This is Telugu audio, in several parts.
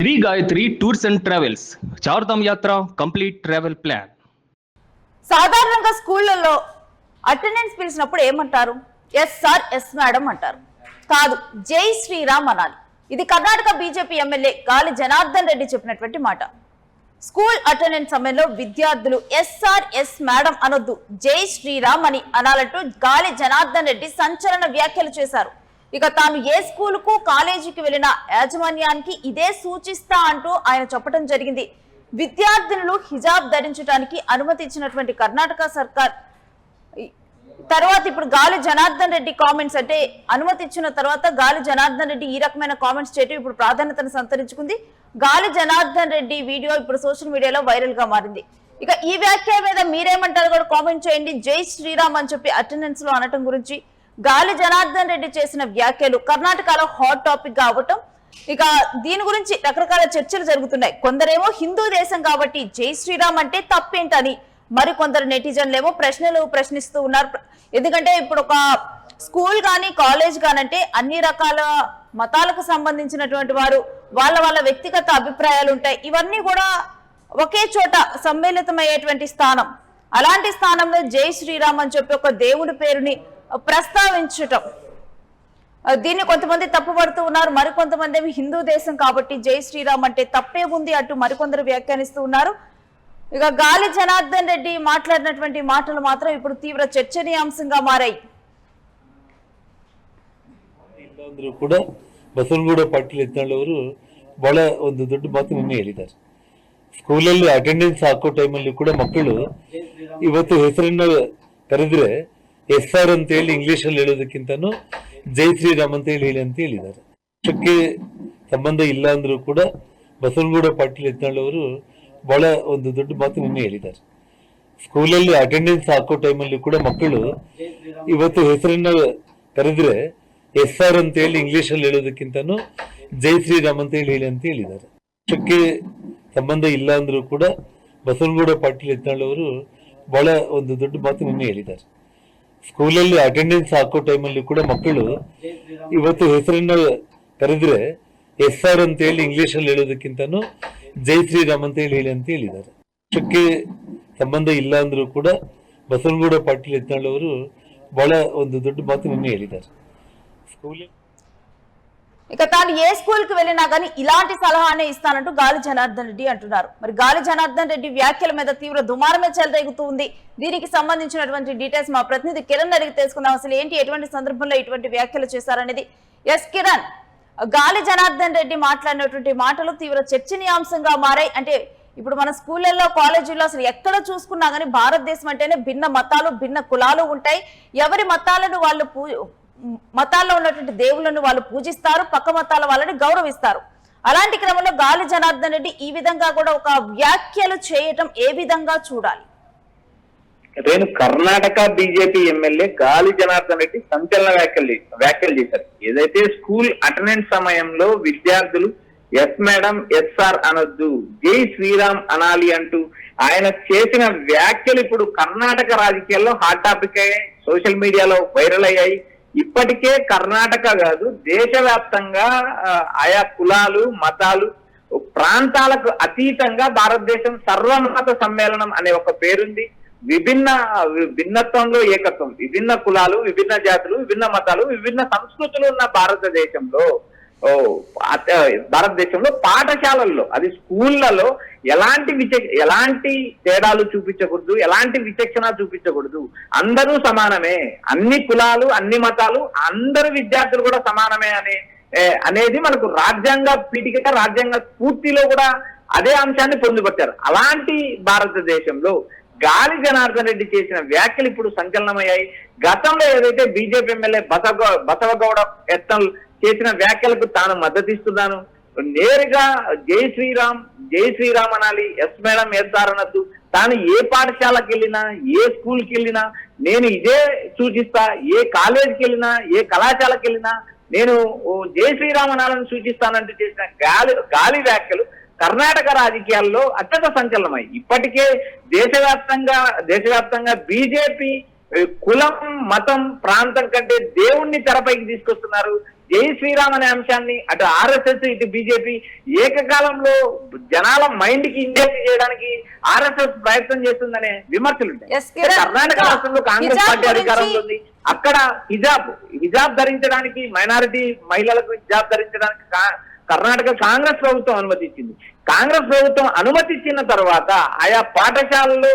Shri Gayatri tours and travels Chardham యాత్ర కంప్లీట్ ట్రావెల్ ప్లాన్. సాధారణంగా స్కూళ్ళల్లో అటెండెన్స్ పిలిచినప్పుడు ఏమంటారు? ఎస్ సార్, ఎస్ మేడం అంటారు. కాదు, జై శ్రీరామ్ అనాలి. ఇది కర్ణాటక బీజేపీ ఎమ్మెల్యే గాలి జనార్దన్ రెడ్డి చెప్పినటువంటి మాట. స్కూల్ అటెండెన్స్ సమయంలో విద్యార్థులు ఎస్ సార్, ఎస్ మేడం అనొద్దు, జై శ్రీరామ్ అని అనాలంటూ గాలి జనార్దన్ రెడ్డి సంచలన వ్యాఖ్యలు చేశారు. ఇక తాను ఏ స్కూలుకు కాలేజీకి వెళ్లిన యాజమాన్యానికి ఇదే సూచిస్తా అంటూ ఆయన చెప్పడం జరిగింది. విద్యార్థినులు హిజాబ్ ధరించడానికి అనుమతి ఇచ్చినటువంటి కర్ణాటక సర్కార్ తర్వాత ఇప్పుడు గాలి జనార్దన్ రెడ్డి కామెంట్స్, అంటే అనుమతి ఇచ్చిన తర్వాత గాలి జనార్దన్ రెడ్డి ఈ రకమైన కామెంట్స్ చేయడం ఇప్పుడు ప్రాధాన్యతను సంతరించుకుంది. గాలి జనార్దన్ రెడ్డి వీడియో ఇప్పుడు సోషల్ మీడియాలో వైరల్ గా మారింది. ఇక ఈ వ్యాఖ్య మీద మీరేమంటారు కూడా కామెంట్ చేయండి. జై శ్రీరామ్ అని చెప్పి అటెండెన్స్ లో అనటం గురించి గాలి జనార్దన్ రెడ్డి చేసిన వ్యాఖ్యలు కర్ణాటకలో హాట్ టాపిక్ గా అవటం, ఇక దీని గురించి రకరకాల చర్చలు జరుగుతున్నాయి. కొందరేమో హిందూ దేశం కాబట్టి జై శ్రీరామ్ అంటే తప్పేంటని, మరికొందరు నెటిజన్లేమో ప్రశ్నలు ప్రశ్నిస్తూ ఉన్నారు. ఎందుకంటే ఇప్పుడు ఒక స్కూల్ కానీ కాలేజ్ కానంటే అన్ని రకాల మతాలకు సంబంధించినటువంటి వారు వాళ్ళ వాళ్ళ వ్యక్తిగత అభిప్రాయాలు ఉంటాయి. ఇవన్నీ కూడా ఒకే చోట సమ్మిళితమయ్యేటువంటి స్థానం. అలాంటి స్థానంలో జై శ్రీరామ్ అని చెప్పి ఒక దేవుడి పేరుని ప్రస్తావించటం, దీన్ని కొంతమంది తప్పుపడుతూ ఉన్నారు. మరికొంతమంది ఏమి హిందూ దేశం కాబట్టి జై శ్రీరామ్ అంటే తప్పే ఉంది అంటూ మరికొందరు వ్యాఖ్యానిస్తూ ఉన్నారు. ఇక గాలి జనార్దన్ రెడ్డి మాట్లాడినటువంటి మాటలు మాత్రం ఇప్పుడు తీవ్ర చర్చనీయాంశంగా మారాయి. ಕೂಡ ಬಸವನಗೌಡ ಪಾಟೀಲ್ ಎತ್ನಾಳವರು ಬಹಳ ಒಂದು ದೊಡ್ಡ ಮಾತು ನಿನ್ನೆ ಹೇಳಿದ್ದಾರೆ. ಸ್ಕೂಲಲ್ಲಿ ಅಟೆಂಡೆನ್ಸ್ ಹಾಕೋ ಟೈಮಲ್ಲಿ ಕೂಡ ಮಕ್ಕಳು ಇವತ್ತು ಹೆಸರನ್ನ ಕರೆದ್ರೆ ಎಸ್ ಆರ್ ಅಂತ ಹೇಳಿ ಇಂಗ್ಲಿಷ್ ಅಲ್ಲಿ ಹೇಳೋದಕ್ಕಿಂತನೂ ಜೈ ಶ್ರೀರಾಮ್ ಅಂತ ಹೇಳಿ ಅಂತ ಹೇಳಿದ್ದಾರೆ. ಪಕ್ಷಕ್ಕೆ ಸಂಬಂಧ ಇಲ್ಲ ಅಂದ್ರೂ ಕೂಡ ಬಸವನಗೌಡ ಪಾಟೀಲ್ ಎತ್ನಾಳವರು ಬಹಳ ಒಂದು ದೊಡ್ಡ ಮಾತು ನಿನ್ನೆ ಹೇಳಿದ್ದಾರೆ. ಸ್ಕೂಲಲ್ಲಿ ಅಟೆಂಡೆನ್ಸ್ ಹಾಕೋ ಟೈಮಲ್ಲಿ ಕೂಡ ಮಕ್ಕಳು ಇವತ್ತು ಹೆಸರನ್ನ ಕರೆದ್ರೆ ಎಸ್ ಆರ್ ಅಂತ ಹೇಳಿ ಇಂಗ್ಲಿಷ್ ಅಲ್ಲಿ ಹೇಳೋದಕ್ಕಿಂತನೂ ಜೈ ಶ್ರೀರಾಮ್ ಅಂತ ಹೇಳಿ ಅಂತ ಹೇಳಿದ್ದಾರೆ. ಪಕ್ಷಕ್ಕೆ ಸಂಬಂಧ ಇಲ್ಲ ಅಂದ್ರೂ ಕೂಡ ಬಸವನಗೌಡ ಪಾಟೀಲ್ ಎತ್ನಾಳವರು ಬಹಳ ಒಂದು ದೊಡ್ಡ ಮಾತು ನಿನ್ನೆ ಹೇಳಿದ್ದಾರೆ. ಸ್ಕೂಲಲ್ಲಿ ಅಟೆಂಡೆನ್ಸ್ ಹಾಕೋ ಟೈಮಲ್ಲಿ ಕೂಡ ಮಕ್ಕಳು ಇವತ್ತು ಹೆಸರನ್ನ ಕರೆದ್ರೆ ಎಸ್ ಆರ್ ಅಂತ ಹೇಳಿ ಇಂಗ್ಲಿಷ್ ಅಲ್ಲಿ ಹೇಳೋದಕ್ಕಿಂತನೂ ಜೈ ಶ್ರೀರಾಮ್ ಅಂತ ಹೇಳಿ ಅಂತ ಹೇಳಿದ್ದಾರೆ. ಪಕ್ಷಕ್ಕೆ ಸಂಬಂಧ ಇಲ್ಲ ಅಂದ್ರೂ ಕೂಡ ಬಸವನಗೌಡ ಪಾಟೀಲ್ ಎತ್ನಾಳವರು ಬಹಳ ಒಂದು ದೊಡ್ಡ ಮಾತು ನಿನ್ನೆ ಹೇಳಿದ್ದಾರೆ. ఇక తాను ఏ స్కూల్ కి వెళ్ళినా కానీ ఇలాంటి సలహానే ఇస్తానంటూ గాలి జనార్దన్ రెడ్డి అంటున్నారు. మరి గాలి జనార్దన్ రెడ్డి వ్యాఖ్యల మీద తీవ్ర దుమారమే చెలరేగుతూ ఉంది. దీనికి సంబంధించినటువంటి డీటెయిల్స్ మా ప్రతినిధి కిరణ్ అడిగి తెలుసుకుందాం. అసలు ఏంటి, ఎటువంటి సందర్భంలో ఇటువంటి వ్యాఖ్యలు చేశారనేది. ఎస్ కిరణ్, గాలి జనార్దన్ రెడ్డి మాట్లాడినటువంటి మాటలు తీవ్ర చర్చనీయాంశంగా మారాయి. అంటే ఇప్పుడు మన స్కూళ్ళల్లో కాలేజీల్లో అసలు ఎక్కడ చూసుకున్నా కానీ భారతదేశం అంటేనే భిన్న మతాలు భిన్న కులాలు ఉంటాయి. ఎవరి మతాలను వాళ్ళు మతాల్లో ఉన్నటువంటి దేవుళ్ళను వాళ్ళు పూజిస్తారు, పక్క మతాల వాళ్ళని గౌరవిస్తారు. అలాంటి క్రమంలో గాలి జనార్దన్ రెడ్డి ఈ విధంగా కూడా ఒక వ్యాఖ్యలు చేయటం ఏ విధంగా చూడాలి? నేను కర్ణాటక బీజేపీ ఎమ్మెల్యే గాలి జనార్దన్ రెడ్డి సంచలన వ్యాఖ్యలు చేశారు. ఏదైతే స్కూల్ అటెండెన్స్ సమయంలో విద్యార్థులు ఎస్ మేడం, ఎస్ సార్ అనొద్దు, జై శ్రీరామ్ అనాలి అంటూ ఆయన చేసిన వ్యాఖ్యలు ఇప్పుడు కర్ణాటక రాజకీయాల్లో హాట్ టాపిక్ అయ్యాయి, సోషల్ మీడియాలో వైరల్ అయ్యాయి. ఇప్పటికే కర్ణాటక కాదు, దేశవ్యాప్తంగా ఆయా కులాలు మతాలు ప్రాంతాలకు అతీతంగా భారతదేశం సర్వమత సమ్మేళనం అనే ఒక పేరుంది. భిన్నత్వంలో ఏకత్వం, విభిన్న కులాలు, విభిన్న జాతులు, విభిన్న మతాలు, విభిన్న సంస్కృతులు ఉన్న భారతదేశంలో పాఠశాలల్లో, అది స్కూళ్లలో ఎలాంటి తేడాలు చూపించకూడదు, ఎలాంటి విచక్షణ చూపించకూడదు. అందరూ సమానమే, అన్ని కులాలు అన్ని మతాలు అందరు విద్యార్థులు కూడా సమానమే అనేది మనకు రాజ్యాంగ పీఠిక, రాజ్యాంగ స్ఫూర్తిలో కూడా అదే అంశాన్ని పొందుపరిచారు. అలాంటి భారతదేశంలో గాలి జనార్దన్ రెడ్డి చేసిన వ్యాఖ్యలు ఇప్పుడు సంచలనమయ్యాయి. గతంలో ఏదైతే బీజేపీ ఎమ్మెల్యే బసవగౌడ ఎత్తల్ చేసిన వ్యాఖ్యలకు తాను మద్దతిస్తున్నాను, నేరుగా జై శ్రీరామ్ అనాలి, ఎస్ మేడం ఎస్ సార్ అనొద్దు, తాను ఏ పాఠశాలకు వెళ్ళినా ఏ స్కూల్కి వెళ్ళినా నేను ఇదే సూచిస్తా, ఏ కాలేజీకి వెళ్ళినా ఏ కళాశాలకు వెళ్ళినా నేను జై శ్రీరామ్ అనాలని సూచిస్తానంటూ చేసిన గాలి వ్యాఖ్యలు కర్ణాటక రాజకీయాల్లో అత్యంత సంచలనమై ఇప్పటికే దేశవ్యాప్తంగా బీజేపీ కులం మతం ప్రాంతం కంటే దేవుణ్ణి తెరపైకి తీసుకొస్తున్నారు. జై శ్రీరామ్ అనే అంశాన్ని అటు ఆర్ఎస్ఎస్ ఇటు బీజేపీ ఏకకాలంలో జనాల మైండ్ కి ఇంజెక్ట్ చేయడానికి ఆర్ఎస్ఎస్ ప్రయత్నం చేస్తుందనే విమర్శలు ఉంటాయి. Yes, కిరణ్. కర్ణాటక రాష్ట్రంలో కాంగ్రెస్ హిజాబ్ పార్టీ అధికారంలో గురించి- ఉంది. అక్కడ హిజాబ్ ధరించడానికి మైనారిటీ మహిళలకు హిజాబ్ ధరించడానికి కర్ణాటక కాంగ్రెస్ ప్రభుత్వం అనుమతించింది. కాంగ్రెస్ ప్రభుత్వం అనుమతించిన తర్వాత ఆయా పాఠశాలలో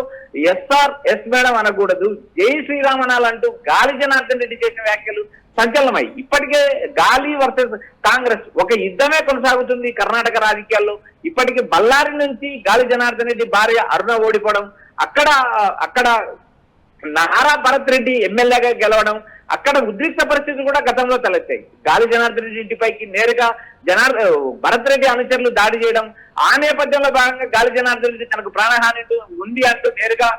ఎస్ మేడం అనకూడదు, జై శ్రీరామ్ అనాలంటూ గాలి జనార్దన్ రెడ్డి చేసిన వ్యాఖ్యలు సంచలనమై ఇప్పటికే గాలి వర్సెస్ కాంగ్రెస్ ఒక యుద్ధమే కొనసాగుతుంది కర్ణాటక రాజకీయాల్లో. ఇప్పటికే బళ్ళారి నుంచి గాలి జనార్దన్ రెడ్డి భార్య అరుణ ఓడిపోవడం, అక్కడ నారా భరత్ రెడ్డి ఎమ్మెల్యేగా గెలవడం, అక్కడ ఉద్రిక్త పరిస్థితులు కూడా గతంలో తలెత్తాయి. గాలి జనార్దన్ రెడ్డి ఇంటిపైకి నేరుగా భరత్ రెడ్డి అనుచరులు దాడి చేయడం, ఆ నేపథ్యంలో భాగంగా గాలి జనార్దన్ రెడ్డి తనకు ప్రాణహాని ఉంది అంటూ నేరుగా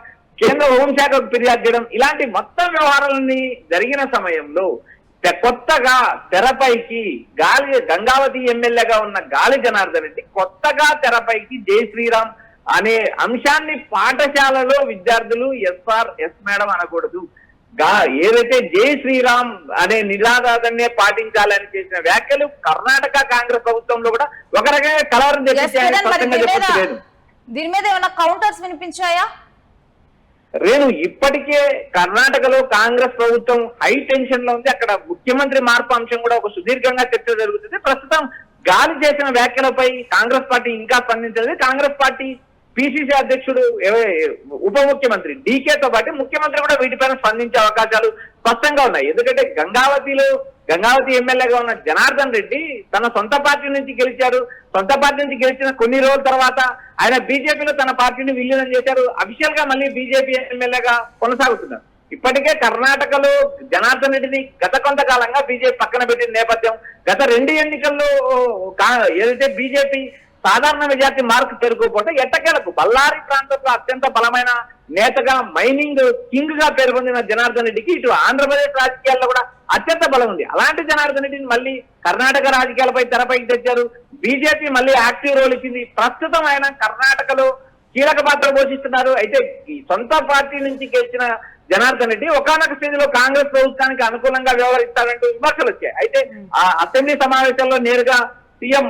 కేంద్ర హోంశాఖకు ఫిర్యాదు చేయడం, ఇలాంటి మొత్తం వ్యవహారాలన్నీ జరిగిన సమయంలో కొత్తగా తెరపైకి గంగావతి ఎమ్మెల్యేగా ఉన్న గాలి జనార్దన్ రెడ్డి కొత్తగా తెరపైకి జై శ్రీరామ్ అనే అంశాన్ని పాఠశాలలో విద్యార్థులు ఎస్ మేడం అనకూడదు, ఏదైతే జై శ్రీరామ్ అనే నినాదాన్నే పాటించాలని చేసిన వ్యాఖ్యలు కర్ణాటక కాంగ్రెస్ ప్రభుత్వంలో కూడా ఒక రకంగా కలవరం తెప్పించాయని స్పష్టంగా చెప్పలేదు. దీని మీద ఏమైనా కౌంటర్స్ వినిపించాయా? రేణు, ఇప్పటికే కర్ణాటకలో కాంగ్రెస్ ప్రభుత్వం హై టెన్షన్ లో ఉంది. అక్కడ ముఖ్యమంత్రి మార్పు అంశం కూడా ఒక సుదీర్ఘంగా చర్చ జరుగుతుంది. ప్రస్తుతం గాలి చేసిన వ్యాఖ్యలపై కాంగ్రెస్ పార్టీ ఇంకా స్పందించలేదు. కాంగ్రెస్ పార్టీ పిసిసి అధ్యక్షుడు ఉప ముఖ్యమంత్రి డీకేతో పాటు ముఖ్యమంత్రి కూడా వీటిపైన స్పందించే అవకాశాలు స్పష్టంగా ఉన్నాయి. ఎందుకంటే గంగావతి ఎమ్మెల్యేగా ఉన్న జనార్దన్ రెడ్డి తన సొంత పార్టీ నుంచి గెలిచారు. సొంత పార్టీ నుంచి గెలిచిన కొన్ని రోజుల తర్వాత ఆయన బీజేపీలో తన పార్టీని విలీనం చేశారు. అఫీషియల్ గా మళ్ళీ బీజేపీ ఎమ్మెల్యేగా కొనసాగుతున్నారు. ఇప్పటికే కర్ణాటకలో జనార్దన్ రెడ్డిని గత కొంతకాలంగా బీజేపీ పక్కన పెట్టిన నేపథ్యం, గత 2 ఎన్నికల్లో ఏదైతే బీజేపీ సాధారణ మెజార్టీ మార్కు పేరుకోకపోతే ఎట్టకేలకు బళ్ళారి ప్రాంతంలో అత్యంత బలమైన నేతగా మైనింగ్ కింగ్ గా పేరు పొందిన జనార్దన్ రెడ్డికి ఇటు ఆంధ్రప్రదేశ్ రాజకీయాల్లో కూడా అత్యంత బలం ఉంది. అలాంటి జనార్దన్ రెడ్డిని మళ్ళీ కర్ణాటక రాజకీయాలపై తెరపైకి తెచ్చారు. బీజేపీ మళ్ళీ యాక్టివ్ రోల్ ఇచ్చింది. ప్రస్తుతం ఆయన కర్ణాటకలో కీలక పాత్ర పోషిస్తున్నారు. అయితే ఈ సొంత పార్టీ నుంచి గెలిచిన జనార్దన్ రెడ్డి ఒకానొక స్థితిలో కాంగ్రెస్ ప్రభుత్వానికి అనుకూలంగా వ్యవహరిస్తారంటూ విమర్శలు వచ్చాయి. అయితే ఆ అసెంబ్లీ సమావేశాల్లో నేరుగా సీఎం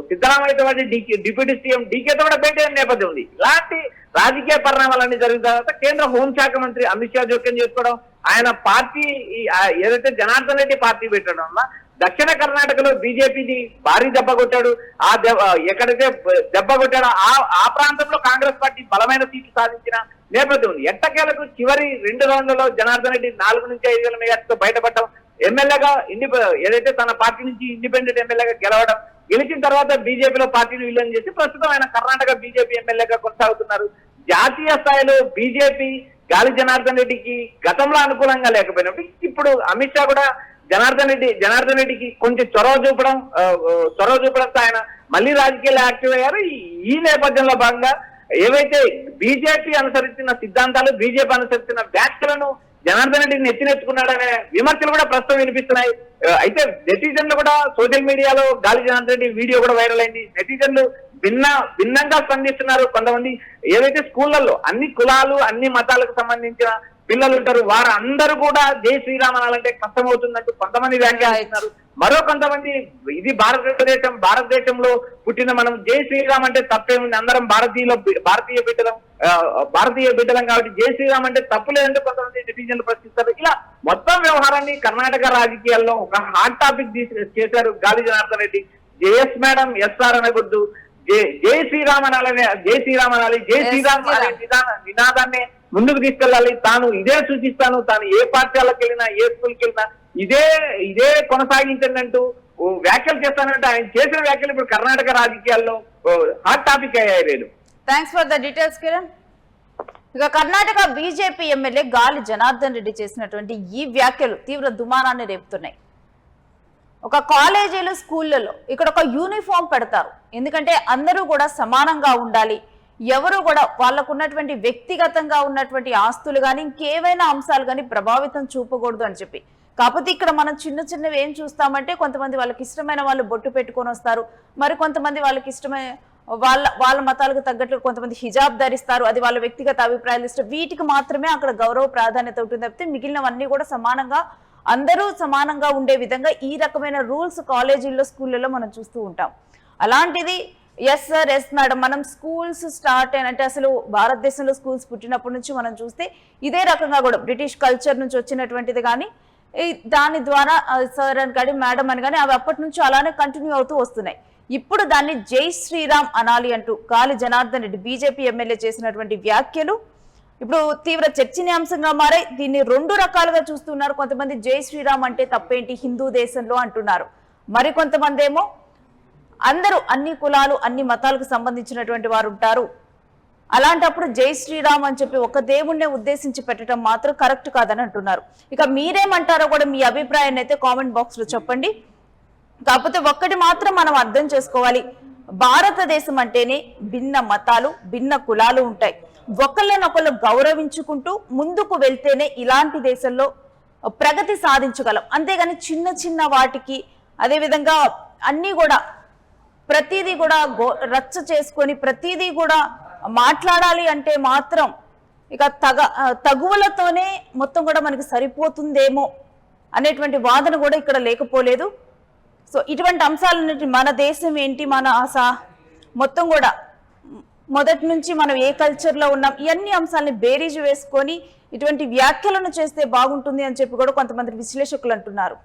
సిద్ధరామయ్యతో పాటు డిప్యూటీ సీఎం డీకేతో కూడా భేటీ అయిన నేపథ్యం ఉంది. ఇలాంటి రాజకీయ పరిణామాలన్నీ జరిగిన తర్వాత కేంద్ర హోంశాఖ మంత్రి అమిత్ షా జోక్యం చేసుకోవడం, ఆయన పార్టీ ఏదైతే జనార్దన్ రెడ్డి పార్టీ పెట్టడం వల్ల దక్షిణ కర్ణాటకలో బీజేపీని భారీ దెబ్బ కొట్టాడు. ఎక్కడైతే దెబ్బ కొట్టాడో ఆ ప్రాంతంలో కాంగ్రెస్ పార్టీ బలమైన సీట్లు సాధించిన నేపథ్యం ఉంది. ఎట్టకేలకు చివరి 2 రౌండ్లలో జనార్దన్ రెడ్డి 4 నుంచి 5 వేల మెజార్టీతో బయటపడటం, ఎమ్మెల్యేగా ఏదైతే తన పార్టీ నుంచి ఇండిపెండెంట్ ఎమ్మెల్యేగా గెలిచిన తర్వాత బీజేపీలో పార్టీని విలీనం చేసి ప్రస్తుతం ఆయన కర్ణాటక బీజేపీ ఎమ్మెల్యేగా కొనసాగుతున్నారు. జాతీయ స్థాయిలో బీజేపీ గాలి జనార్దన్ రెడ్డికి గతంలో అనుకూలంగా లేకపోయినప్పుడు ఇప్పుడు అమిత్ షా కూడా జనార్దన్ రెడ్డికి కొంచెం చొరవ చూపడంతో ఆయన మళ్ళీ రాజకీయాలు యాక్టివ్ అయ్యారు. ఈ నేపథ్యంలో భాగంగా ఏవైతే బీజేపీ అనుసరిస్తున్న సిద్ధాంతాలు, బీజేపీ అనుసరిస్తున్న వ్యాఖ్యలను జనార్దన్ రెడ్డిని ఎత్తినెత్తుకున్నాడనే విమర్శలు కూడా ప్రస్తుతం వినిపిస్తున్నాయి. అయితే నెటిజన్లు కూడా సోషల్ మీడియాలో గాలి జనార్దన్ రెడ్డి వీడియో కూడా వైరల్ అయింది. నెటిజన్లు భిన్నంగా స్పందిస్తున్నారు. కొంతమంది ఏదైతే స్కూళ్లలో అన్ని కులాలు అన్ని మతాలకు సంబంధించిన పిల్లలు ఉంటారు, వారందరూ కూడా జై శ్రీరామ్ అనాలంటే కష్టమవుతుందంటూ కొంతమంది వ్యాఖ్యానిస్తున్నారు. మరో కొంతమంది ఇది భారతదేశంలో పుట్టిన మనం జై శ్రీరామ్ అంటే తప్పేముంది, అందరం భారతీయ బిడ్డలం కాబట్టి జై శ్రీరామ్ అంటే తప్పు లేదంటే కొంతమంది నెటిజన్లు ప్రశ్నిస్తారు. ఇలా మొత్తం వ్యవహారాన్ని కర్ణాటక రాజకీయాల్లో ఒక హాట్ టాపిక్ చేశారు Gali Janardhan Reddy. JS madam SR అనకూడదు, జై శ్రీరామ్ అనాలి, జై శ్రీరామ్ అనే నినాదాన్ని ముందుకు తీసుకెళ్ళాలి. తాను ఇదే సూచిస్తాను, తాను ఏ పాఠశాలకు వెళ్ళినా ఏ స్కూల్కి వెళ్ళినా ఇదే కొనసాగించండి అంటూ వ్యాఖ్యలు చేస్తానంటే ఆయన చేసిన వ్యాఖ్యలు ఇప్పుడు కర్ణాటక రాజకీయాల్లో హాట్ టాపిక్ అయ్యాయి. Thanks for the details Kiran. ఇక కర్ణాటక బీజేపీ ఎమ్మెల్యే గాలి జనార్దన్ రెడ్డి చేసినటువంటి ఈ వ్యాఖ్యలు తీవ్ర దుమానాన్ని రేపుతున్నాయి. ఒక కాలేజీలు స్కూళ్ళలో ఇక్కడ ఒక యూనిఫామ్ పెడతారు, ఎందుకంటే అందరూ కూడా సమానంగా ఉండాలి, ఎవరు కూడా వాళ్ళకు ఉన్నటువంటి వ్యక్తిగతంగా ఉన్నటువంటి ఆస్తులు కానీ ఇంకేవైనా అంశాలు కానీ ప్రభావితం చూపకూడదు అని చెప్పి. కాకపోతే ఇక్కడ మనం చిన్నవి ఏం చూస్తామంటే కొంతమంది వాళ్ళకి ఇష్టమైన వాళ్ళు బొట్టు పెట్టుకొని వస్తారు, మరి కొంతమంది వాళ్ళకి ఇష్టమైన వాళ్ళ మతాలకు తగ్గట్లు కొంతమంది హిజాబ్ ధరిస్తారు, అది వాళ్ళ వ్యక్తిగత అభిప్రాయాలు ఇష్టం, వీటికి మాత్రమే అక్కడ గౌరవ ప్రాధాన్యత ఉంటుంది తప్పితే మిగిలినవన్నీ కూడా సమానంగా అందరూ సమానంగా ఉండే విధంగా ఈ రకమైన రూల్స్ కాలేజీల్లో స్కూళ్ళలో మనం చూస్తూ ఉంటాం. అలాంటిది ఎస్ సార్ ఎస్ మేడం, మనం స్కూల్స్ స్టార్ట్ అయినంటే అసలు భారతదేశంలో స్కూల్స్ పుట్టినప్పటి నుంచి మనం చూస్తే ఇదే రకంగా కూడా బ్రిటిష్ కల్చర్ నుంచి వచ్చినటువంటిది కానీ దాని ద్వారా సార్ అని కానీ మేడం అని కానీ అవి అప్పటి నుంచి అలానే కంటిన్యూ అవుతూ వస్తున్నాయి. ఇప్పుడు దాన్ని జై శ్రీరామ్ అనాలి అంటూ గాలి జనార్దన్ రెడ్డి బీజేపీ ఎమ్మెల్యే చేసినటువంటి వ్యాఖ్యలు ఇప్పుడు తీవ్ర చర్చనీయాంశంగా మారాయి. దీన్ని రెండు రకాలుగా చూస్తున్నారు. కొంతమంది జై శ్రీరామ్ అంటే తప్పేంటి హిందూ దేశంలో అంటున్నారు, మరికొంతమంది ఏమో అందరూ అన్ని కులాలు అన్ని మతాలకు సంబంధించినటువంటి వారు ఉంటారు, అలాంటప్పుడు జై శ్రీరామ్ అని చెప్పి ఒక దేవుణ్ణే ఉద్దేశించి పెట్టడం మాత్రం కరెక్ట్ కాదని అంటున్నారు. ఇక మీరేమంటారో కూడా మీ అభిప్రాయాన్ని అయితే కామెంట్ బాక్స్ లో చెప్పండి. కాకపోతే ఒక్కటి మాత్రం మనం అర్థం చేసుకోవాలి, భారతదేశం అంటేనే భిన్న మతాలు భిన్న కులాలు ఉంటాయి. ఒకళ్ళనొకళ్ళు గౌరవించుకుంటూ ముందుకు వెళ్తేనే ఇలాంటి దేశంలో ప్రగతి సాధించగలం. అంతేగాని చిన్న చిన్న వాటికి అదేవిధంగా అన్నీ కూడా ప్రతిదీ కూడా రచ్చ చేసుకొని ప్రతిదీ కూడా మాట్లాడాలి అంటే మాత్రం ఇక తగువలతోనే మొత్తం కూడా మనకి సరిపోతుందేమో అనేటువంటి వాదన కూడా ఇక్కడ లేకపోలేదు. సో ఇటువంటి అంశాలన్నిటి మన దేశం ఏంటి, మన ఆశ మొత్తం కూడా మొదటి నుంచి మనం ఏ కల్చర్లో ఉన్నాం, ఇవన్నీ అంశాలని బేరీజు వేసుకొని ఇటువంటి వ్యాఖ్యలను చేస్తే బాగుంటుంది అని చెప్పి కూడా కొంతమంది విశ్లేషకులు అంటున్నారు.